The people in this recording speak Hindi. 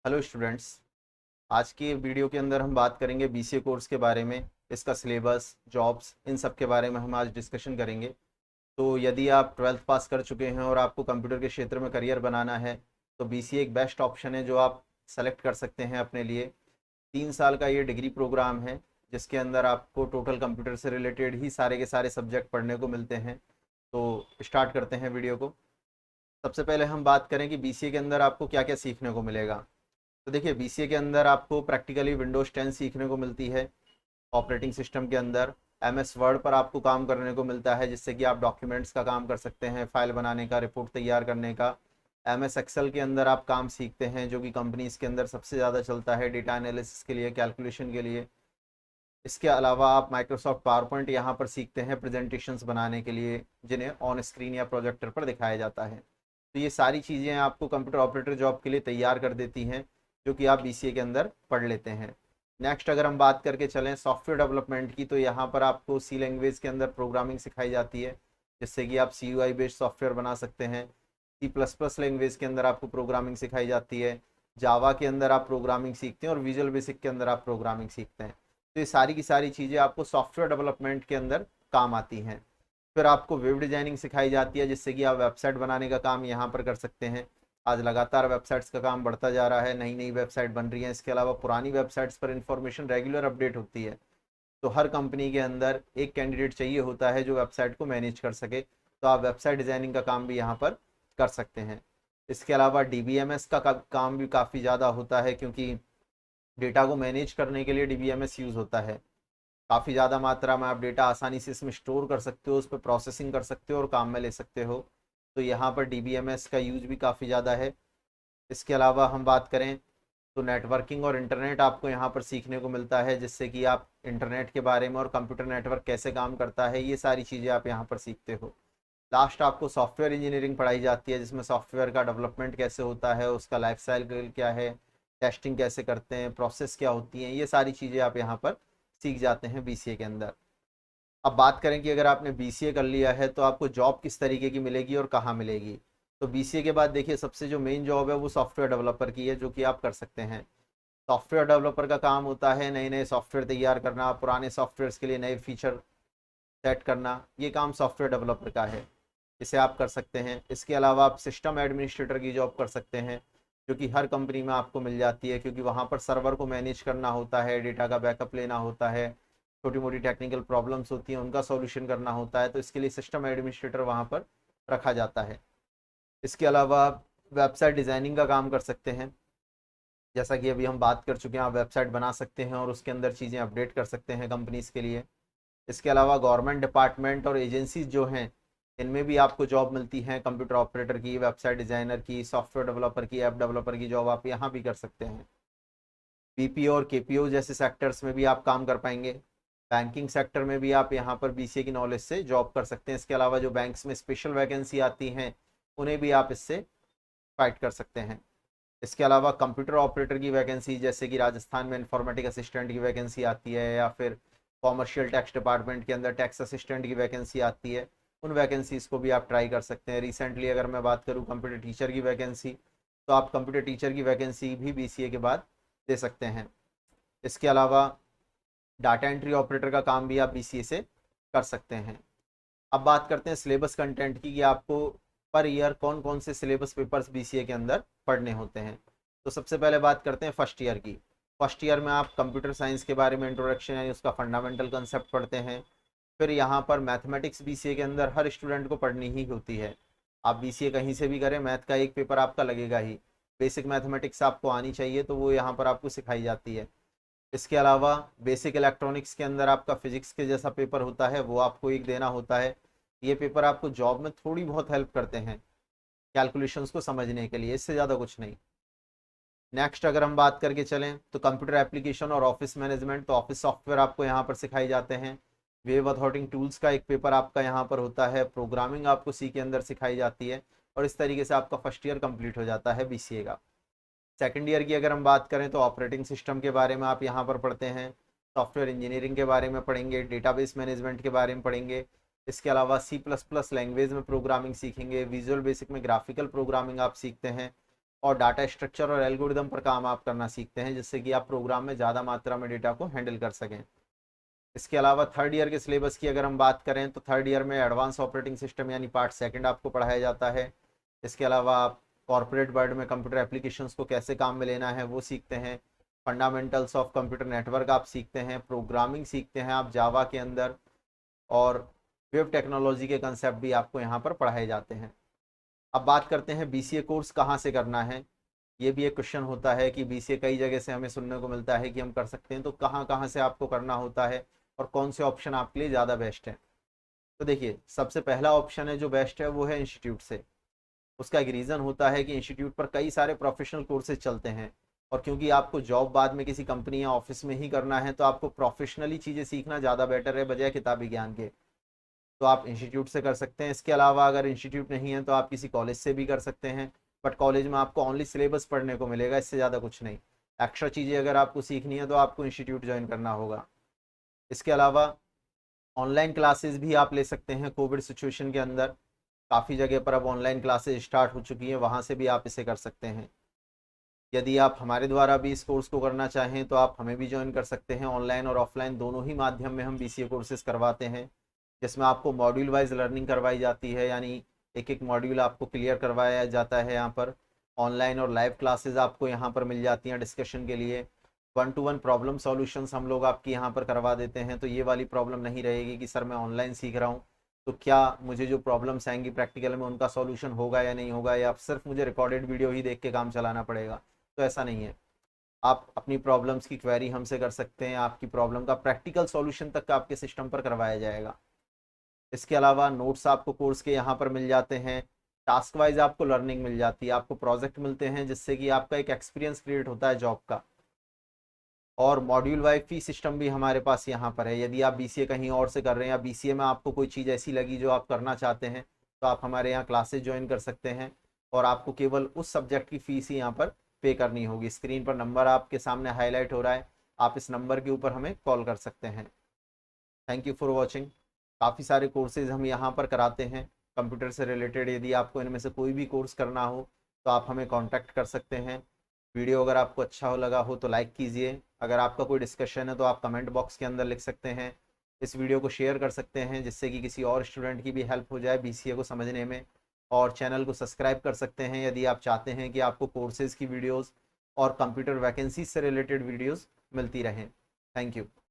Hello students. आज की वीडियो के अंदर हम बात करेंगे बीसीए कोर्स के बारे में। इसका सिलेबस, जॉब्स, इन सब के बारे में हम आज डिस्कशन करेंगे। तो यदि आप ट्वेल्थ पास कर चुके हैं और आपको कंप्यूटर के क्षेत्र में करियर बनाना है तो बीसीए एक बेस्ट ऑप्शन है जो आप सेलेक्ट कर सकते हैं अपने लिए। 3 साल का ये डिग्री प्रोग्राम है जिसके अंदर आपको टोटल कंप्यूटर से रिलेटेड ही सारे के सारे सब्जेक्ट पढ़ने को मिलते हैं। तो स्टार्ट करते हैं वीडियो को। सबसे पहले हम बात करें कि बीसीए के अंदर आपको क्या क्या सीखने को मिलेगा। तो देखिए, बीसीए के अंदर आपको प्रैक्टिकली विंडोज 10 सीखने को मिलती है। ऑपरेटिंग सिस्टम के अंदर एमएस वर्ड पर आपको काम करने को मिलता है जिससे कि आप डॉक्यूमेंट्स का काम कर सकते हैं, फाइल बनाने का, रिपोर्ट तैयार करने का। एमएस एक्सेल के अंदर आप काम सीखते हैं जो कि कंपनीज के अंदर सबसे ज़्यादा चलता है डेटा एनालिसिस के लिए, कैलकुलेशन के लिए। इसके अलावा आप माइक्रोसॉफ्ट पावर पॉइंट यहाँ पर सीखते हैं प्रेजेंटेशंस बनाने के लिए जिन्हें ऑन स्क्रीन या प्रोजेक्टर पर दिखाया जाता है। तो ये सारी चीज़ें आपको कंप्यूटर ऑपरेटर जॉब के लिए तैयार कर देती हैं जो कि आप बीसीए के अंदर पढ़ लेते हैं। नेक्स्ट अगर हम बात करके चलें सॉफ्टवेयर डेवलपमेंट की, तो यहाँ पर आपको सी लैंग्वेज के अंदर प्रोग्रामिंग सिखाई जाती है जिससे कि आप सी बेस्ड सॉफ्टवेयर बना सकते हैं। सी प्लस प्लस लैंग्वेज के अंदर आपको प्रोग्रामिंग सिखाई जाती है। जावा के अंदर आप प्रोग्रामिंग सीखते हैं और विजुअल बेसिक के अंदर आप प्रोग्रामिंग सीखते हैं। तो ये सारी की सारी चीज़ें आपको सॉफ्टवेयर डेवलपमेंट के अंदर काम आती हैं। फिर आपको वेब डिजाइनिंग सिखाई जाती है जिससे कि आप वेबसाइट बनाने का काम यहाँ पर कर सकते हैं। आज लगातार वेबसाइट्स का काम बढ़ता जा रहा है, नई नई वेबसाइट बन रही हैं। इसके अलावा पुरानी वेबसाइट्स पर इंफॉर्मेशन रेगुलर अपडेट होती है। तो हर कंपनी के अंदर एक कैंडिडेट चाहिए होता है जो वेबसाइट को मैनेज कर सके। तो आप वेबसाइट डिज़ाइनिंग का काम भी यहाँ पर कर सकते हैं। इसके अलावा डीबीएमएस का काम भी काफ़ी ज़्यादा होता है क्योंकि डेटा को मैनेज करने के लिए डीबीएमएस यूज़ होता है। काफ़ी ज़्यादा मात्रा में आप डेटा आसानी से इसमें स्टोर कर सकते हो, उस पर प्रोसेसिंग कर सकते हो और काम में ले सकते हो। तो यहाँ पर डीबीएमएस का यूज भी काफ़ी ज़्यादा है। इसके अलावा हम बात करें तो नेटवर्किंग और इंटरनेट आपको यहाँ पर सीखने को मिलता है जिससे कि आप इंटरनेट के बारे में और कंप्यूटर नेटवर्क कैसे काम करता है ये सारी चीज़ें आप यहाँ पर सीखते हो। लास्ट आपको सॉफ्टवेयर इंजीनियरिंग पढ़ाई जाती है जिसमें सॉफ्टवेयर का डेवलपमेंट कैसे होता है, उसका लाइफ साइकिल क्या है, टेस्टिंग कैसे करते हैं, प्रोसेस क्या होती हैं, ये सारी चीज़ें आप यहाँ पर सीख जाते हैं बीसीए के अंदर। अब बात करें कि अगर आपने बीसीए कर लिया है तो आपको जॉब किस तरीके की मिलेगी और कहाँ मिलेगी। तो बीसीए के बाद देखिए सबसे जो मेन जॉब है वो सॉफ्टवेयर डेवलपर की है जो कि आप कर सकते हैं। सॉफ्टवेयर डेवलपर का काम होता है नए नए सॉफ्टवेयर तैयार करना, पुराने सॉफ्टवेयर्स के लिए नए फीचर सेट करना, ये काम सॉफ्टवेयर डेवलपर का है, इसे आप कर सकते हैं। इसके अलावा आप सिस्टम एडमिनिस्ट्रेटर की जॉब कर सकते हैं जो कि हर कंपनी में आपको मिल जाती है क्योंकि वहाँ पर सर्वर को मैनेज करना होता है, डेटा का बैकअप लेना होता है, छोटी मोटी टेक्निकल प्रॉब्लम्स होती हैं उनका सॉल्यूशन करना होता है। तो इसके लिए सिस्टम एडमिनिस्ट्रेटर वहाँ पर रखा जाता है। इसके अलावा आप वेबसाइट डिज़ाइनिंग का काम कर सकते हैं। जैसा कि अभी हम बात कर चुके हैं, आप वेबसाइट बना सकते हैं और उसके अंदर चीज़ें अपडेट कर सकते हैं कंपनीज़ के लिए। इसके अलावा गवर्नमेंट डिपार्टमेंट और एजेंसीज जो हैं इनमें भी आपको जॉब मिलती हैं, कंप्यूटर ऑपरेटर की, वेबसाइट डिज़ाइनर की, सॉफ्टवेयर डेवलपर की, ऐप डेवलपर की जॉब आप यहाँ भी कर सकते हैं। बीपीओ और केपीओ जैसे सेक्टर्स में भी आप काम कर पाएंगे। बैंकिंग सेक्टर में भी आप यहाँ पर बीसीए की नॉलेज से जॉब कर सकते हैं। इसके अलावा जो बैंक्स में स्पेशल वैकेंसी आती हैं उन्हें भी आप इससे फाइट कर सकते हैं। इसके अलावा कंप्यूटर ऑपरेटर की वैकेंसी जैसे कि राजस्थान में इंफॉर्मेटिक असिस्टेंट की वैकेंसी आती है या फिर कॉमर्शियल टैक्स डिपार्टमेंट के अंदर टैक्स असिस्टेंट की वैकेंसी आती है, उन वैकेंसीज़ को भी आप ट्राई कर सकते हैं। रिसेंटली अगर मैं बात करूँ कंप्यूटर टीचर की वैकेंसी, तो आप कंप्यूटर टीचर की वैकेंसी भी बीसीए के बाद दे सकते हैं। इसके अलावा डाटा एंट्री ऑपरेटर का काम भी आप बीसीए से कर सकते हैं। अब बात करते हैं सिलेबस कंटेंट की कि आपको पर ईयर कौन कौन से सिलेबस पेपर्स बीसीए के अंदर पढ़ने होते हैं। तो सबसे पहले बात करते हैं फर्स्ट ईयर की। फर्स्ट ईयर में आप कंप्यूटर साइंस के बारे में इंट्रोडक्शन यानी उसका फंडामेंटल कंसेप्ट पढ़ते हैं। फिर यहाँ पर मैथमेटिक्स बीसीए के अंदर हर स्टूडेंट को पढ़नी ही होती है। आप बीसीए कहीं से भी करें, मैथ का एक पेपर आपका लगेगा ही। बेसिक मैथमेटिक्स आपको आनी चाहिए तो वो यहाँ पर आपको सिखाई जाती है। इसके अलावा बेसिक इलेक्ट्रॉनिक्स के अंदर आपका फिजिक्स के जैसा पेपर होता है, वो आपको एक देना होता है। ये पेपर आपको जॉब में थोड़ी बहुत हेल्प करते हैं कैलकुलेशंस को समझने के लिए, इससे ज़्यादा कुछ नहीं। नेक्स्ट अगर हम बात करके चलें तो कंप्यूटर एप्लीकेशन और ऑफिस मैनेजमेंट, तो ऑफिस सॉफ्टवेयर आपको यहाँ पर सिखाई जाते हैं। वेब अथॉर्टिंग टूल्स का एक पेपर आपका यहाँ पर होता है। प्रोग्रामिंग आपको सी के अंदर सिखाई जाती है और इस तरीके से आपका फर्स्ट ईयर कंप्लीट हो जाता है बीसीए का। सेकेंड ईयर की अगर हम बात करें तो ऑपरेटिंग सिस्टम के बारे में आप यहाँ पर पढ़ते हैं, सॉफ्टवेयर इंजीनियरिंग के बारे में पढ़ेंगे, डेटाबेस मैनेजमेंट के बारे में पढ़ेंगे। इसके अलावा सी प्लस प्लस लैंग्वेज में प्रोग्रामिंग सीखेंगे, विजुअल बेसिक में ग्राफिकल प्रोग्रामिंग आप सीखते हैं। और डाटा स्ट्रक्चर और एल्गोरिदम पर काम आप करना सीखते हैं, जिससे कि आप प्रोग्राम में ज़्यादा मात्रा में डेटा को हैंडल कर सकें। इसके अलावा थर्ड ईयर के सिलेबस की अगर हम बात करें तो थर्ड ईयर में एडवांस ऑपरेटिंग सिस्टम यानी पार्ट सेकंड आपको पढ़ाया जाता है। इसके अलावा आप कॉर्पोरेट वर्ल्ड में कंप्यूटर एप्लीकेशंस को कैसे काम में लेना है वो सीखते हैं। फंडामेंटल्स ऑफ कंप्यूटर नेटवर्क आप सीखते हैं, प्रोग्रामिंग सीखते हैं आप जावा के अंदर, और वेब टेक्नोलॉजी के कंसेप्ट भी आपको यहाँ पर पढ़ाए जाते हैं। अब बात करते हैं बीसीए कोर्स कहाँ से करना है। ये भी एक क्वेश्चन होता है कि बीसीए कई जगह से हमें सुनने को मिलता है कि हम कर सकते हैं, तो कहाँ कहाँ से आपको करना होता है और कौन से ऑप्शन आपके लिए ज़्यादा बेस्ट है। तो देखिए, सबसे पहला ऑप्शन है जो बेस्ट है वो है इंस्टीट्यूट से। उसका एक रीज़न होता है कि इंस्टीट्यूट पर कई सारे प्रोफेशनल कोर्सेज चलते हैं, और क्योंकि आपको जॉब बाद में किसी कंपनी या ऑफिस में ही करना है, तो आपको प्रोफेशनली चीज़ें सीखना ज़्यादा बेटर है बजाय किताबी ज्ञान के। तो आप इंस्टीट्यूट से कर सकते हैं। इसके अलावा अगर इंस्टीट्यूट नहीं है तो आप किसी कॉलेज से भी कर सकते हैं, बट कॉलेज में आपको ओनली सिलेबस पढ़ने को मिलेगा, इससे ज़्यादा कुछ नहीं। एक्स्ट्रा चीज़ें अगर आपको सीखनी है तो आपको इंस्टीट्यूट ज्वाइन करना होगा। इसके अलावा ऑनलाइन क्लासेस भी आप ले सकते हैं। कोविड सिचुएशन के अंदर काफ़ी जगह पर अब ऑनलाइन क्लासेस स्टार्ट हो चुकी हैं, वहाँ से भी आप इसे कर सकते हैं। यदि आप हमारे द्वारा भी इस कोर्स को करना चाहें तो आप हमें भी ज्वाइन कर सकते हैं। ऑनलाइन और ऑफलाइन दोनों ही माध्यम में हम बीसीए कोर्सेज करवाते हैं, जिसमें आपको मॉड्यूल वाइज लर्निंग करवाई जाती है, यानी एक एक मॉड्यूल आपको क्लियर करवाया जाता है। यहाँ पर ऑनलाइन और लाइव क्लासेस आपको यहाँ पर मिल जाती हैं डिस्कशन के लिए। 1-to-1 प्रॉब्लम सॉल्यूशंस हम लोग आपकी यहाँ पर करवा देते हैं, तो ये वाली प्रॉब्लम नहीं रहेगी कि सर मैं ऑनलाइन सीख रहा हूँ तो क्या मुझे जो प्रॉब्लम्स आएंगी प्रैक्टिकल में उनका सॉल्यूशन होगा या नहीं होगा, या सिर्फ मुझे रिकॉर्डेड वीडियो ही देख के काम चलाना पड़ेगा। तो ऐसा नहीं है। आप अपनी प्रॉब्लम्स की क्वेरी हमसे कर सकते हैं, आपकी प्रॉब्लम का प्रैक्टिकल सॉल्यूशन तक का आपके सिस्टम पर करवाया जाएगा। इसके अलावा नोट्स आपको कोर्स के यहाँ पर मिल जाते हैं। टास्क वाइज आपको लर्निंग मिल जाती है, आपको प्रोजेक्ट मिलते हैं, जिससे कि आपका एक एक्सपीरियंस क्रिएट होता है जॉब का। और मॉड्यूल वाइज फी सिस्टम भी हमारे पास यहाँ पर है। यदि आप बीसीए कहीं और से कर रहे हैं या बीसीए में आपको कोई चीज़ ऐसी लगी जो आप करना चाहते हैं, तो आप हमारे यहाँ क्लासेज ज्वाइन कर सकते हैं, और आपको केवल उस सब्जेक्ट की फ़ीस ही यहाँ पर पे करनी होगी। स्क्रीन पर नंबर आपके सामने हाईलाइट हो रहा है, आप इस नंबर के ऊपर हमें कॉल कर सकते हैं। Thank you for watching. काफ़ी सारे कोर्सेज हम यहाँ पर कराते हैं कंप्यूटर से रिलेटेड। यदि आपको इनमें से कोई भी कोर्स करना हो तो आप हमें कांटेक्ट कर सकते हैं। वीडियो अगर आपको अच्छा हो लगा हो तो लाइक कीजिए। अगर आपका कोई डिस्कशन है तो आप कमेंट बॉक्स के अंदर लिख सकते हैं। इस वीडियो को शेयर कर सकते हैं, जिससे कि किसी और स्टूडेंट की भी हेल्प हो जाए बीसीए को समझने में। और चैनल को सब्सक्राइब कर सकते हैं यदि आप चाहते हैं कि आपको कोर्सेज़ की वीडियोज़ और कंप्यूटर वैकेंसी से रिलेटेड वीडियोज़ मिलती रहें। Thank you.